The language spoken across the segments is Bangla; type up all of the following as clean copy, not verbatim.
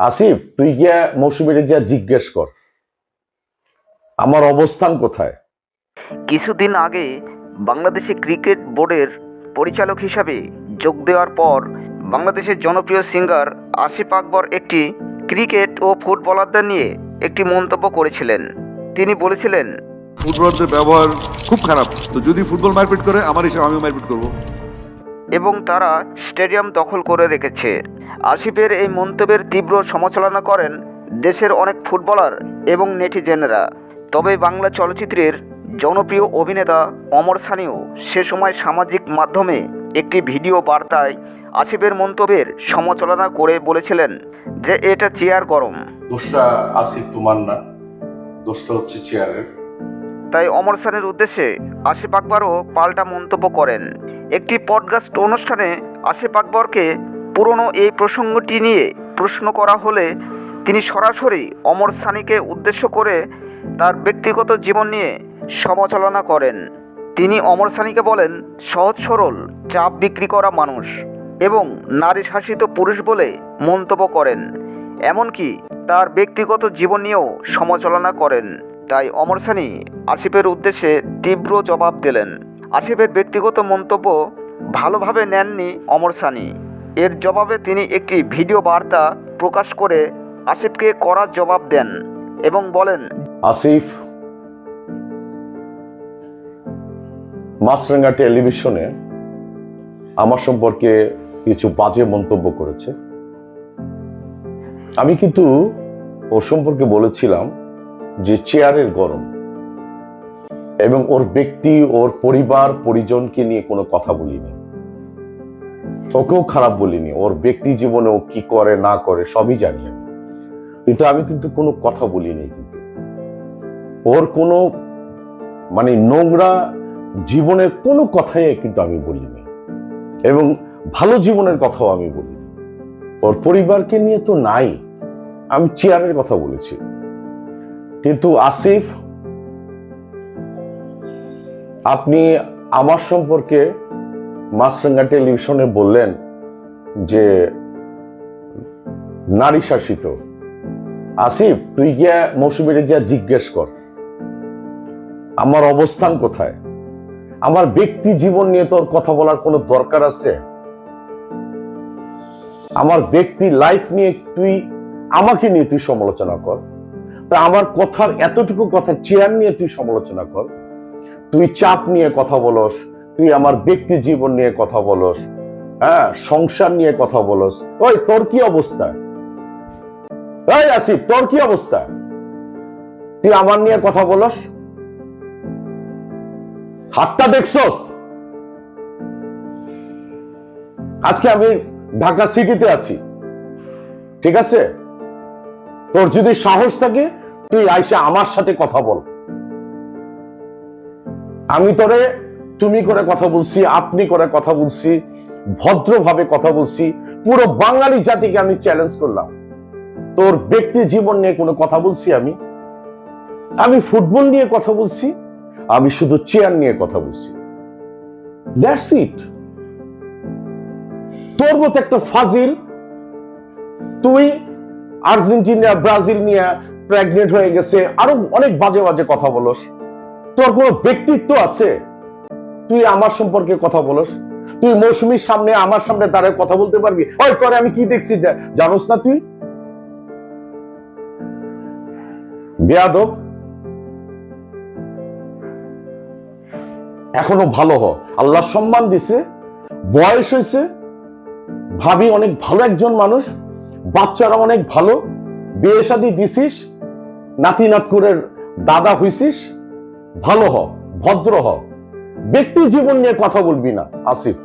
আসিফ, তুই গিয়া মৌসুমীর গিয়া জিজ্ঞেস কর আমার অবস্থান কোথায়। কিছুদিন আগে বাংলাদেশে ক্রিকেট বোর্ডের পরিচালক হিসাবে যোগ দেওয়ার পর বাংলাদেশের জনপ্রিয় সিঙ্গার আসিফ আকবর একটি ক্রিকেট ও ফুটবলারদের নিয়ে একটি মন্তব্য করেছিলেন। তিনি বলেছিলেন, ফুটবলারদের ব্যবহার খুব খারাপ, তো যদি ফুটবল মারপিট করে আমার হিসাবে আমিও মারপিট করবো। এবং তারা স্টেডিয়াম দখল করে রেখেছে। আসিফের এই মন্তব্যের তীব্র সমালোচনা করেন দেশের অনেক ফুটবলার এবং নেটিজেনরা। তবে বাংলা চলচ্চিত্রের জনপ্রিয় অভিনেতা অমর সানিও সে সময় সামাজিক মাধ্যমে একটি ভিডিও বার্তায় আসিফের মন্তব্যের সমালোচনা করে বলেছিলেন যে এটা চেয়ার গরম। দোষটা আসিফ তোমার না, দোষটা হচ্ছে চেয়ারের। তাই অমর সানির উদ্দেশ্যে আসিফ আকবরও পাল্টা মন্তব্য করেন। একটি পডকাস্ট অনুষ্ঠানে আসিফ আকবরকে পুরনো এই প্রসঙ্গটি নিয়ে প্রশ্ন করা হলে তিনি সরাসরি অমর সানিকে উদ্দেশ্য করে তার ব্যক্তিগত জীবন নিয়ে সমালোচনা করেন। তিনি অমর সানিকে বলেন সহজ সরল, চাপ বিক্রি করা মানুষ এবং নারী শাসিত পুরুষ বলে মন্তব্য করেন। এমনকি তার ব্যক্তিগত জীবন নিয়েও সমালোচনা করেন। তাই অমর সানি আসিফের উদ্দেশ্যে তীব্র জবাব দিলেন। আসিফের ব্যক্তিগত মন্তব্য ভালোভাবে নেননি অমর সানি। এর জবাবে তিনি একটি ভিডিও বার্তা প্রকাশ করে আসিফকে কড়া জবাব দেন এবং বলেন, আসিফ মাছরাঙ্গা টেলিভিশনে আমার সম্পর্কে কিছু বাজে মন্তব্য করেছে। আমি কিন্তু ওর সম্পর্কে বলেছিলাম যে চেয়ারের গরম, এবং ওর ব্যক্তি, ওর পরিবার পরিজনকে নিয়ে কোনো কথা বলিনি, ওকেও খারাপ বলিনি। ওর ব্যক্তি জীবনে ও কি করে না করে সবই জানি আমি, কিন্তু আমি কিন্তু কোনো কথা বলিনি। কিন্তু ওর কোনো নোংরা জীবনের কোনো কথাই কিন্তু আমি বলিনি, এবং ভালো জীবনের কথাও আমি বলিনি। ওর পরিবারকে নিয়ে তো নাই, আমি চেয়ারের কথা বলেছি। কিন্তু আসিফ, আপনি আমার সম্পর্কে মাছরাঙ্গা টেলিভিশনে বললেন যে নারী শাসিত। আসিফ, তুই গিয়া মৌসুমীর গিয়া জিজ্ঞেস কর আমার অবস্থান কোথায়। আমার ব্যক্তি জীবন নিয়ে তোর কথা বলার কোনো দরকার আছে? আমার ব্যক্তি লাইফ নিয়ে আমাকে নিয়ে তুই সমালোচনা কর। তা আমার কথার এতটুকু কথা, চেয়ার নিয়ে তুই সমালোচনা কর। তুই চাপ নিয়ে কথা বলস, তুই আমার ব্যক্তি জীবন নিয়ে কথা বলস, হ্যাঁ, সংসার নিয়ে কথা বলস। ওই তোর কি অবস্থা? ওই আসিফ, তোর কি অবস্থা? তুই আমার নিয়ে কথা বলস? হাতটা দেখছস? আজকে আমি ঢাকা সিটিতে আছি, ঠিক আছে? তোর যদি সাহস থাকে তুই আইসা আমার সাথে কথা বল। আমি তোরে তুমি করে কথা বলছি, আপনি করে কথা বলছি, ভদ্রভাবে কথা বলছি। পুরো বাঙালি জাতিকে আমি চ্যালেঞ্জ করলাম। তোর ব্যক্তি জীবন নিয়ে কোনো কথা বলছি? আমি ফুটবল নিয়ে কথা বলছি, আমি শুধু চেয়ার নিয়ে কথা বলছি। That's it. তোর মতো একটা ফাজিল, তুই আর্জেন্টিনা ব্রাজিল নিয়ে প্রেগনেন্ট হয়ে গেছে, আরো অনেক বাজে বাজে কথা বলস। তোর কোনো ব্যক্তিত্ব আছে? তুই আমার সম্পর্কে কথা বলস? তুই মৌসুমীর সামনে, আমার সামনে দাঁড়ায় কথা বলতে পারবি? ওই তোরে আমি কি দেখছি জানোস না তুই? বেয়াদব। এখনো ভালো হ, আল্লাহ সম্মান দিছে, বয়স হয়েছে, ভাবি অনেক ভালো একজন মানুষ, বাচ্চারা অনেক ভালো, বিয়ে শাদী দিছিস, নাতি নাতকুরের দাদা হইছিস। ভালো হ, ভদ্র হ, ব্যক্তি জীবন নিয়ে কথা বলবি না আসিফ,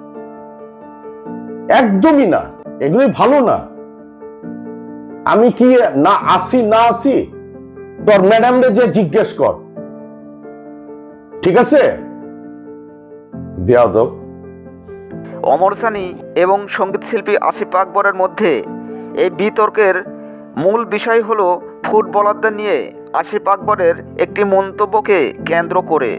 একদমই না। এগুলি ভালো না। আমি কি না আসি তোর ম্যাডামরে যে জিজ্ঞেস কর, ঠিক আছে? বেয়াদব। অমর সানি এবং সঙ্গীতশিল্পী আসিফ আকবরের মধ্যে এই বিতর্কের মূল বিষয় হলো ফুটবলারদের নিয়ে আসিফ আকবরের একটি মন্তব্যকে কেন্দ্র করে।